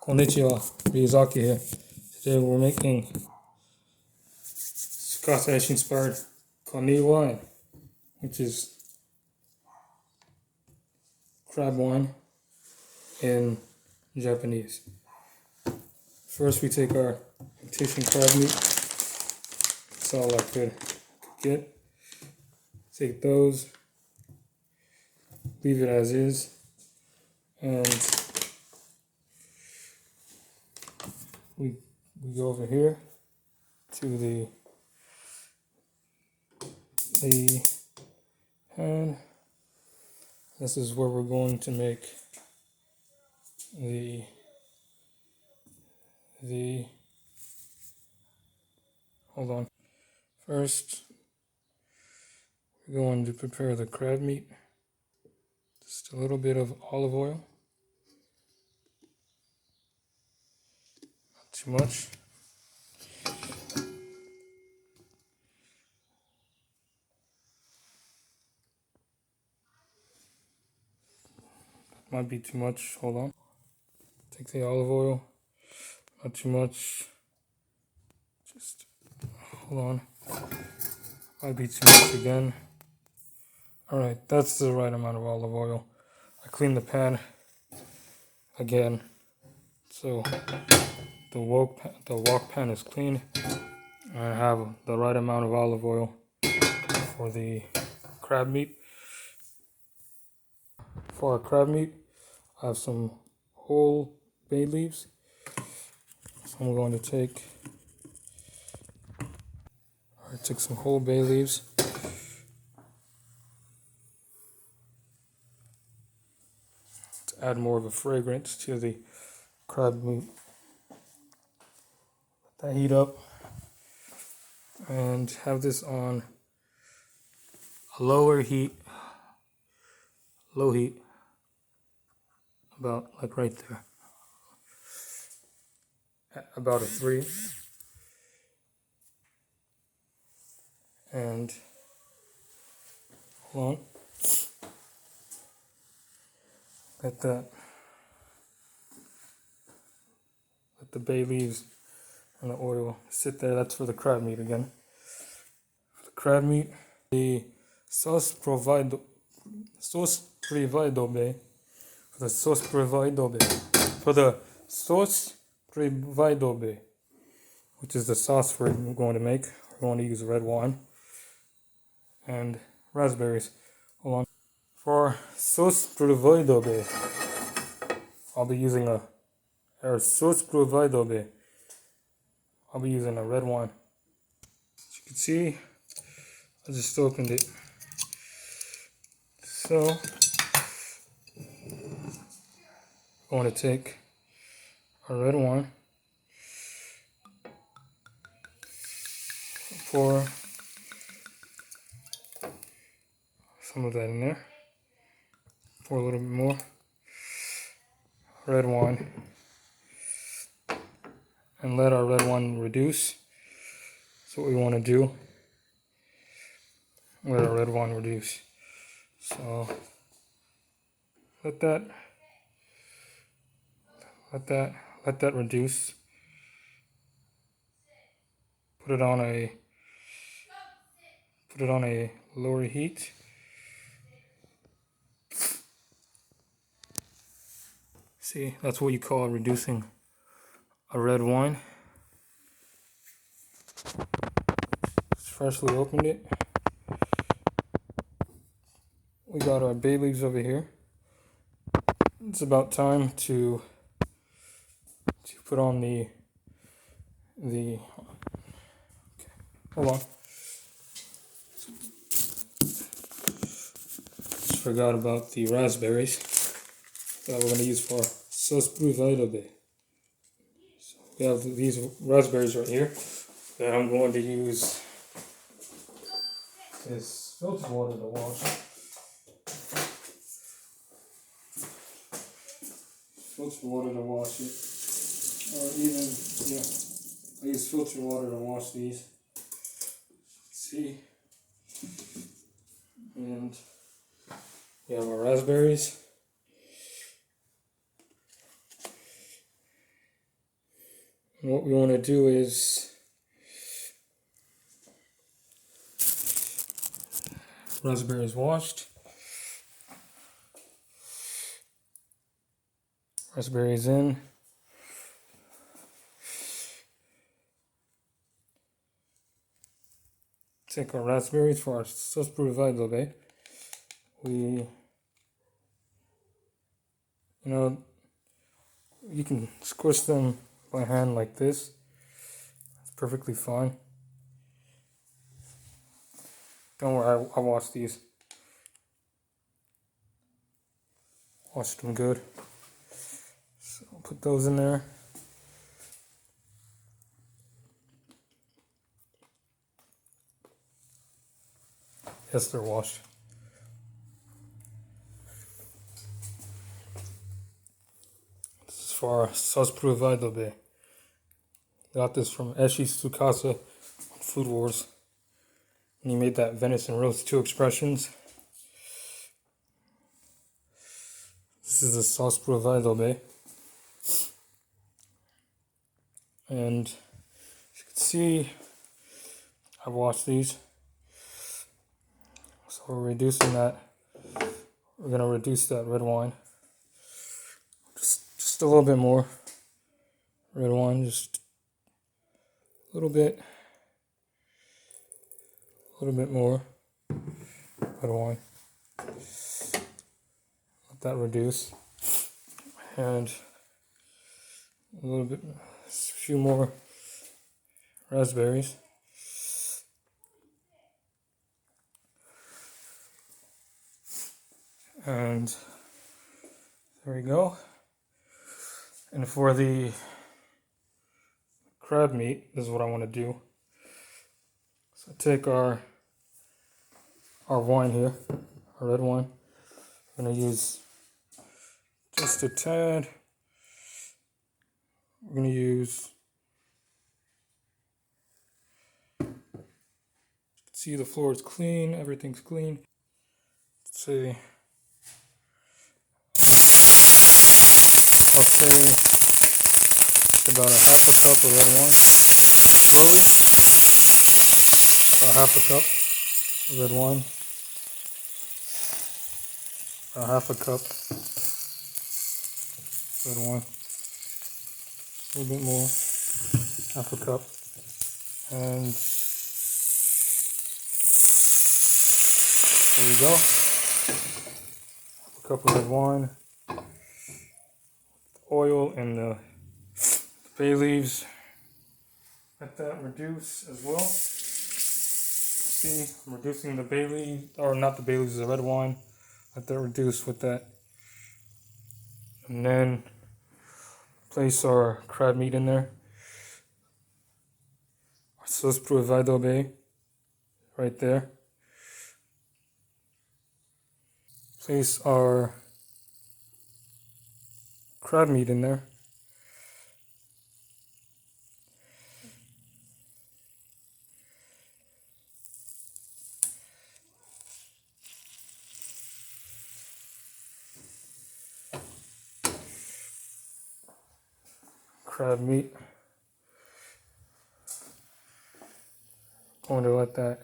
Konnichiwa, Miyazaki here. Today we're making Tsukasa Eishi inspired Kaniwain, which is crab wine in Japanese. First we take our imitation crab meat. That's all I could get. Take those, leave it as is, and we go over here to the pan. This is where we're going to make the hold on. First, we're going to prepare the crab meat. Just a little bit of olive oil. Not too much. Might be too much. Hold on. Take the olive oil. Not too much. Just hold on. Might be too much again. Alright, that's the right amount of olive oil. I cleaned the pan again. So the wok pan is clean. I have the right amount of olive oil for the crab meat. For our crab meat, I have some whole bay leaves. I'm going to take some whole bay leaves. To add more of a fragrance to the crab meat. Let that heat up and have this on a low heat, about like right there, about a 3, and hold on, let the bay leaves and the oil sit there. That's for the crab meat again. For the crab meat, the sauce provided which is the sauce we're going to make. We're going to use red wine and raspberries. Hold on. For sauce providobe, I'll be using a red wine. As you can see, I just opened it. So I'm going to take a red wine, pour some of that in there, pour a little bit more red wine, and let our red wine reduce. That's what we want to do. Let our red wine reduce. So let that reduce. Put it on a lower heat. See, that's what you call reducing a red wine. Just freshly opened it. We got our bay leaves over here. It's about time to put on the okay, hold on. Just forgot about the raspberries that we're going to use for sauce providobe. So we have these raspberries right here that I'm going to use this filter water to wash. Filter water to wash it, or even, yeah, I use filter water to wash these. See, and we have our raspberries. And what we want to do is raspberries washed, raspberries in, take our raspberries for our sauce provide. We, you can squish them by hand like this. It's perfectly fine. Don't worry, I washed these. Washed them good. So I'll put those in there. Yes, they're washed. This is for our sauce provide. Got this from Eishi Tsukasa on Food Wars. And he made that venison roast 2 expressions. This is the sauce provide. And as you can see, I washed these. So we're reducing that. We're gonna reduce that red wine. Just a little bit more. Red wine, just a little bit more red wine. Let that reduce. And a little bit, a few more raspberries. And there we go. And for the crab meat, this is what I want to do. So take our wine here, our red wine. I'm going to use just a tad. We're going to use, you can see the floor is clean, everything's clean. Let's see. I'll say about a half a cup of red wine. Slowly. About half a cup of red wine. About half a cup red wine. A little bit more. Half a cup. And there we go. Half a cup of red wine. Oil and the bay leaves. Let that reduce as well. See, I'm reducing the bay leaves, or not the bay leaves, the red wine. Let that reduce with that. And then place our crab meat in there. Our sauce provide right there. Place our crab meat in there. Crab meat. Going to let that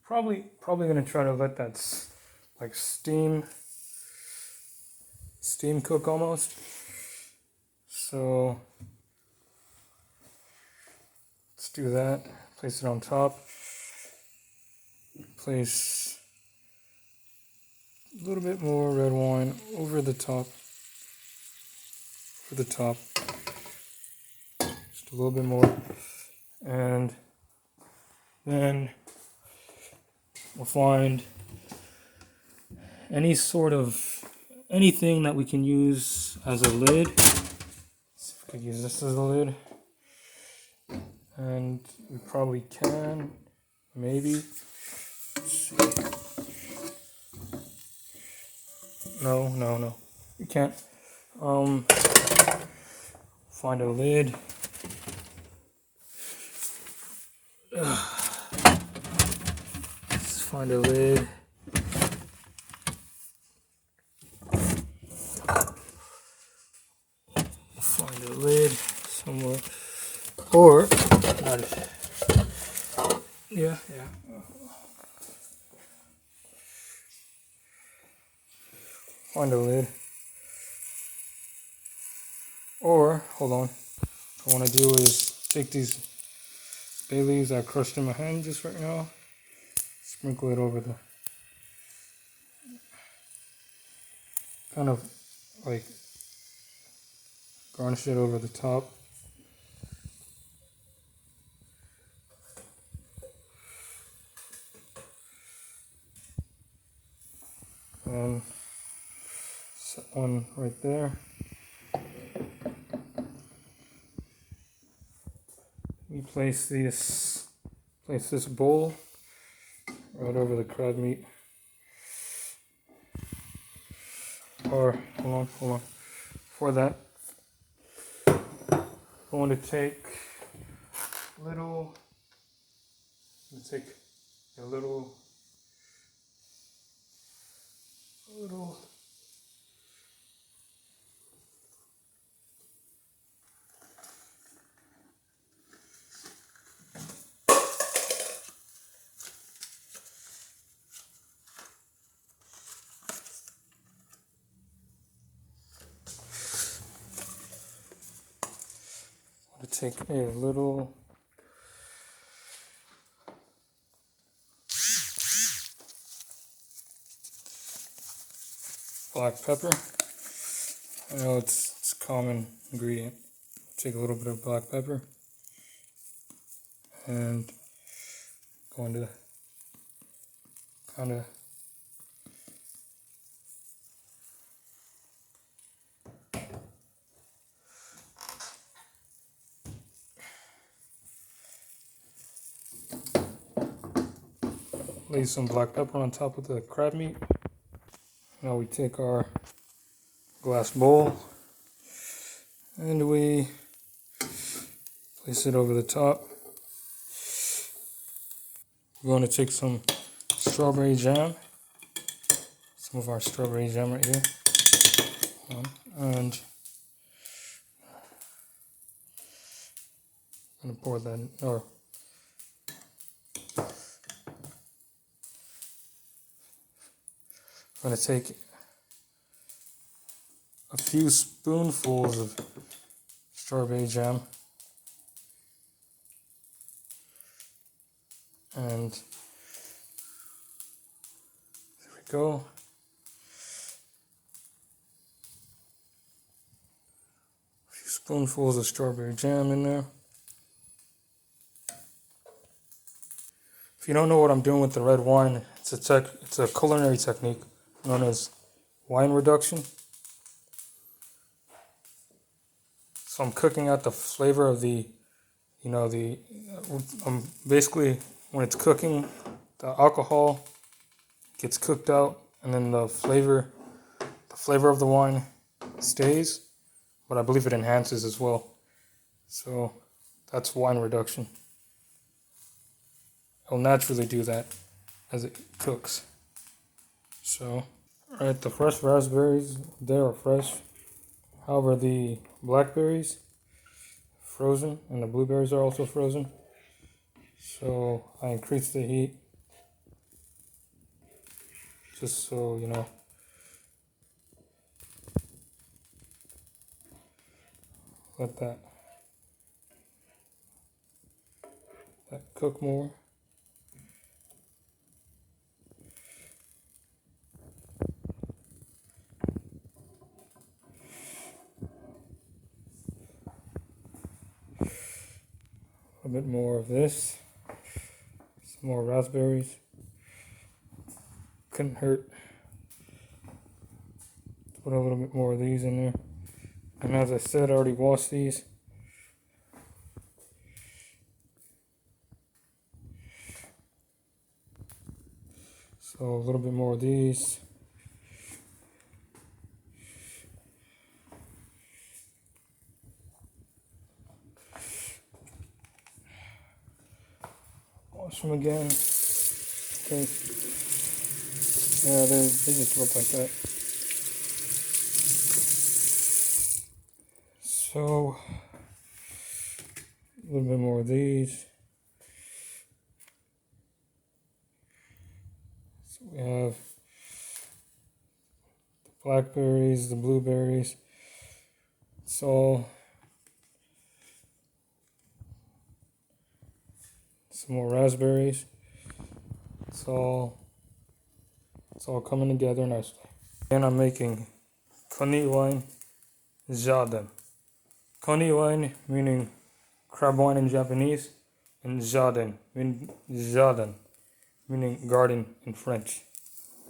probably gonna try to let that like steam cook almost. So let's do that. Place it on top. Place a little bit more red wine over the top. Just a little bit more. And then we'll find anything that we can use as a lid. So we could use this as a lid. And we probably can, maybe. Let's see. No. We can't. Find a lid. Let's find a lid. Yeah. Find the lid. Or, hold on. What I want to do is take these bay leaves I crushed in my hand just right now, sprinkle it over the, kind of like garnish it over the top. And set one right there. We place this bowl right over the crab meat. Or hold on. For that, I'm going to take a little black pepper. I know it's a common ingredient. Take a little bit of black pepper and going to kind of lay some black pepper on top of the crab meat. Now we take our glass bowl and we place it over the top. We're going to take some strawberry jam, some of our strawberry jam right here, and I'm going to pour that in, or I'm going to take a few spoonfuls of strawberry jam and there we go. A few spoonfuls of strawberry jam in there. If you don't know what I'm doing with the red wine, it's a culinary technique known as wine reduction. So I'm cooking out the flavor of basically when it's cooking, the alcohol gets cooked out, and then the flavor of the wine stays, but I believe it enhances as well. So that's wine reduction. It'll naturally do that as it cooks. So, alright, the fresh raspberries, they are fresh. However, the blackberries, frozen, and the blueberries are also frozen. So I increased the heat, just so you know. Let that cook more. A bit more of this, some more raspberries. Couldn't hurt. Put a little bit more of these in there. And as I said, I already washed these. So a little bit more of these. Wash them again. Okay. Yeah, they just look like that. So a little bit more of these. We have the blackberries, the blueberries. It's all some more raspberries. It's all coming together nicely. And I'm making Kaniwain Jaden. Kaniwain meaning crab wine in Japanese, and Jaden meaning garden in French.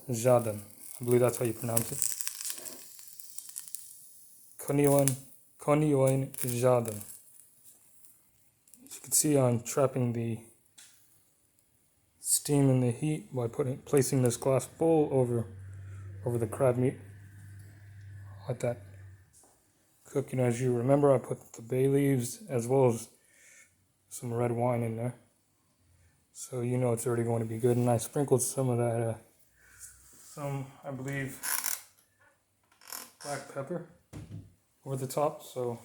Jaden. I believe that's how you pronounce it. Kaniwain Jaden. As you can see, I'm trapping the steam and the heat by placing this glass bowl over the crab meat. Let that cook. As you remember, I put the bay leaves as well as some red wine in there, so it's already going to be good. And I sprinkled some of that, I believe, black pepper over the top. So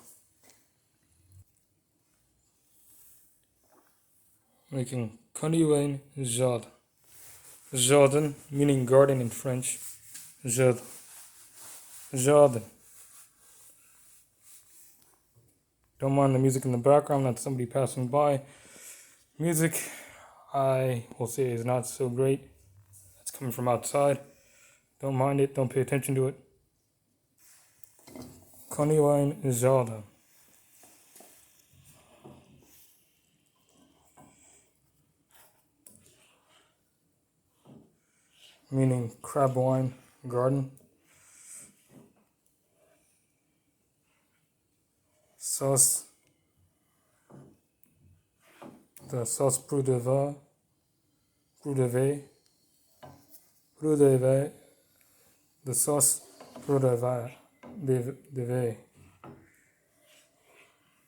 making Kaniwain Jardin. Jardin meaning garden in French. Jardin. Jardin. Don't mind the music in the background, that's somebody passing by. Music, I will say, is not so great. It's coming from outside. Don't mind it, don't pay attention to it. Kaniwain Jardin. Meaning crab wine garden. Sauce. The sauce prud'homme. The sauce prud'homme.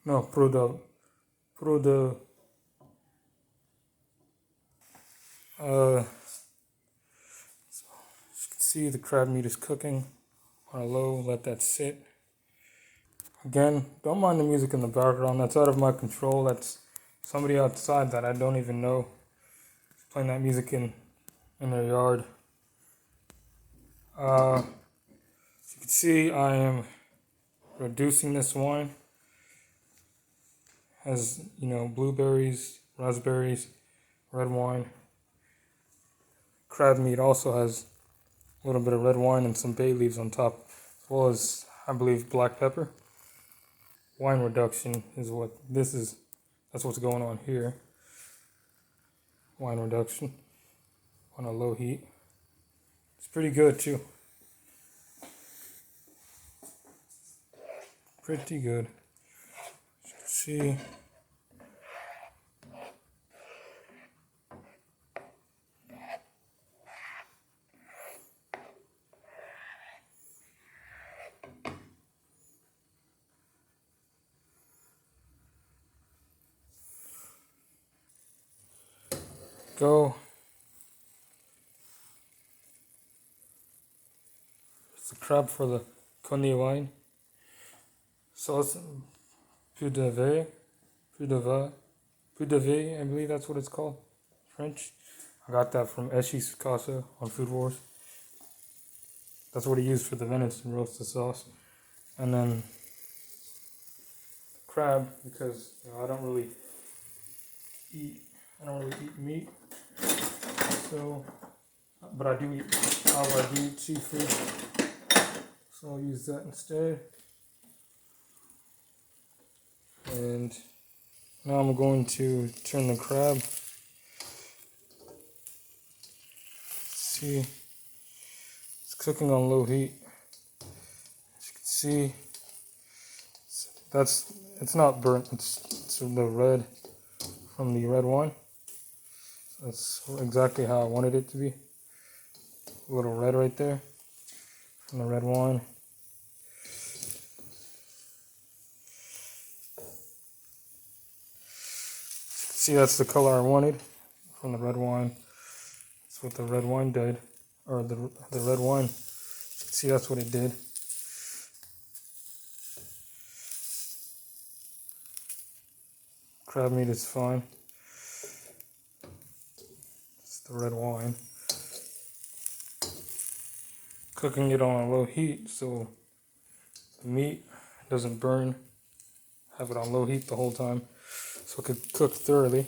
No, Prudo. As you can see, the crab meat is cooking on a low. Let that sit. Again, don't mind the music in the background. That's out of my control. That's somebody outside that I don't even know playing that music in their yard. As you can see, I am reducing this wine. Has blueberries, raspberries, red wine. Crab meat also has a little bit of red wine and some bay leaves on top, as well as, I believe, black pepper. Wine reduction is what this is. That's what's going on here. Wine reduction on a low heat. It's pretty good too. Pretty good. As you can see. Go. It's the crab for the Kaniwain. Sauce Pudave, I believe that's what it's called. French. I got that from Eishi Tsukasa on Food Wars. That's what he used for the venison roasted sauce. And then crab, because I don't really eat meat. So, but I do eat seafood. So I'll use that instead. And now I'm going to turn the crab. See, it's cooking on low heat. As you can see, it's not burnt. It's the red from the red wine. That's exactly how I wanted it to be. A little red right there from the red wine. See, that's the color I wanted from the red wine. That's what the red wine did, or the red wine. See, that's what it did. Crab meat is fine. It's the red wine. cooking it on a low heat so the meat doesn't burn. Have it on low heat the whole time so it could cook thoroughly.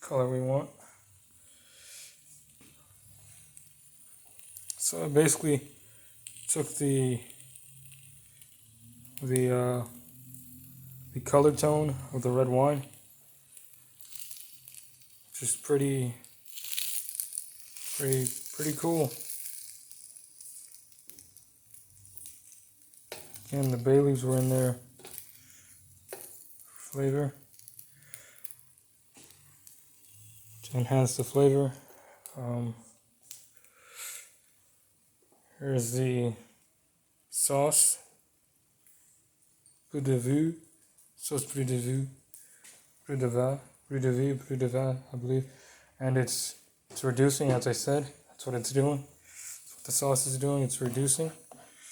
Color we want. So I basically took the color tone of the red wine, which is pretty cool. And the bay leaves were in there for flavor to enhance the flavor. Here's the sauce, plus de vue, sauce plus de vue, plus de vin, I believe, and it's reducing, as I said. That's what it's doing. That's what the sauce is doing. It's reducing.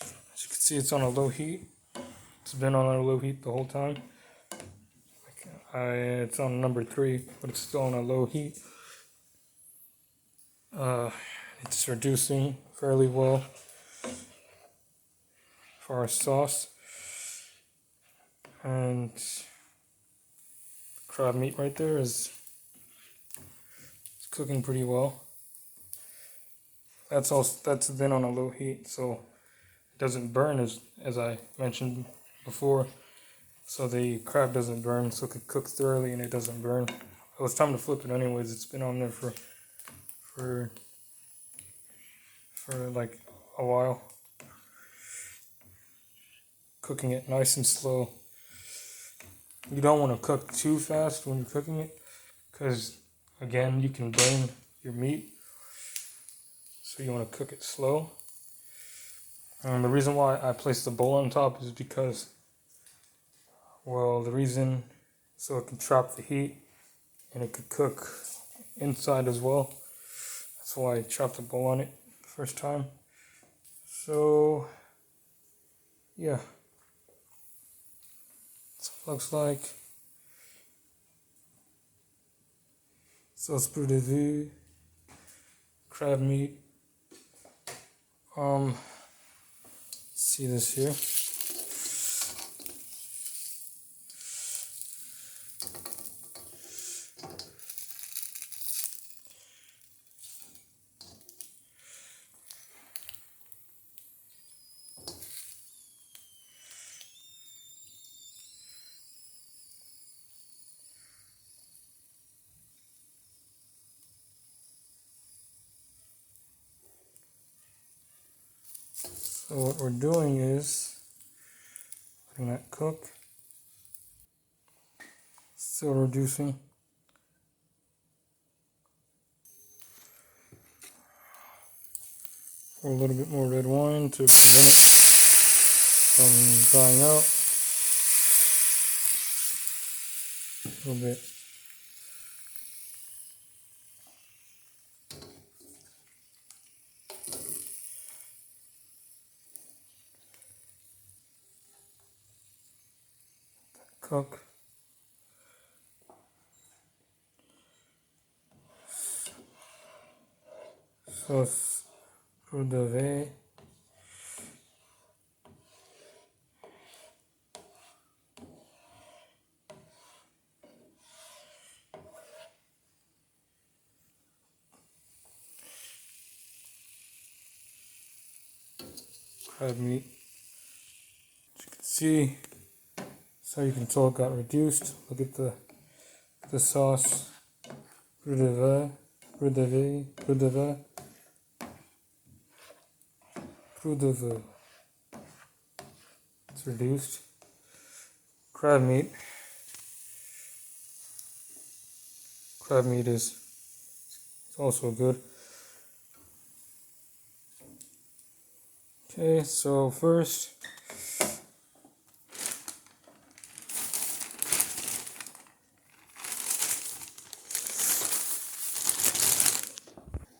As you can see, it's on a low heat. It's been on a low heat the whole time. It's on number 3, but it's still on a low heat. It's reducing fairly well for our sauce. And crab meat right there is cooking pretty well. That's been on a low heat, so it doesn't burn as I mentioned before. So the crab doesn't burn, so it can cook thoroughly and it doesn't burn. It was time to flip it anyways. It's been on there for like a while. Cooking it nice and slow. You don't want to cook too fast when you're cooking it, because again, you can burn your meat. So you want to cook it slow. And the reason why I placed the bowl on top is because, well, the reason so it can trap the heat and it could cook inside as well. That's why I chopped the bowl on it the first time. So yeah, that's what it looks like. Sauce pour de vue, crab meat. See this here. So what we're doing is letting that cook. Still reducing. Pour a little bit more red wine to prevent it from drying out. A little bit. Cook. Sauce pour de vin. Crab meat. As you can see, so you can tell it got reduced. Look at the sauce. Pour de vin, pour de vin, pour de vin, pour de vin. It's reduced. Crab meat. Crab meat is also good. Okay, so first,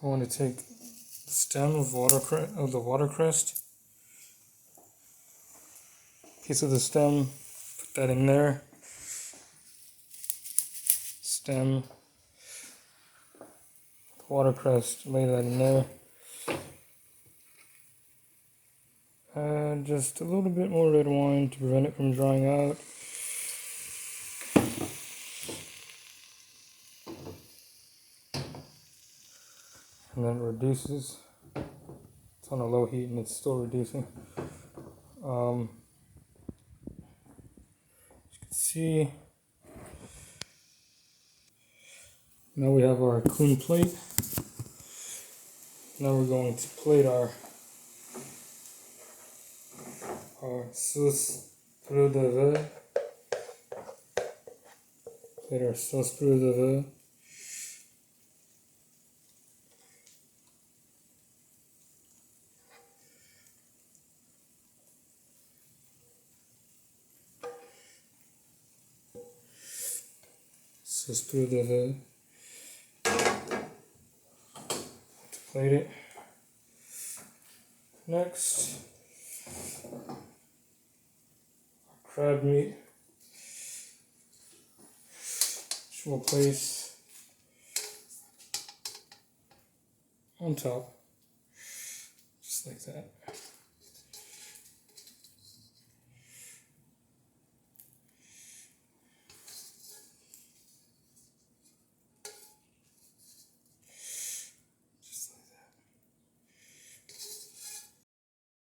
I want to take the stem of the watercress, piece of the stem, put that in there. Stem, watercress, lay that in there. Add just a little bit more red wine to prevent it from drying out. And then it reduces. It's on a low heat and it's still reducing. As you can see, now we have our clean plate. Now we're going to plate our sauce pour de vin. Plate our sauce pour de vin. Sauce pour de vin. To plate it. Next, crab meat, which we'll place on top, just like that.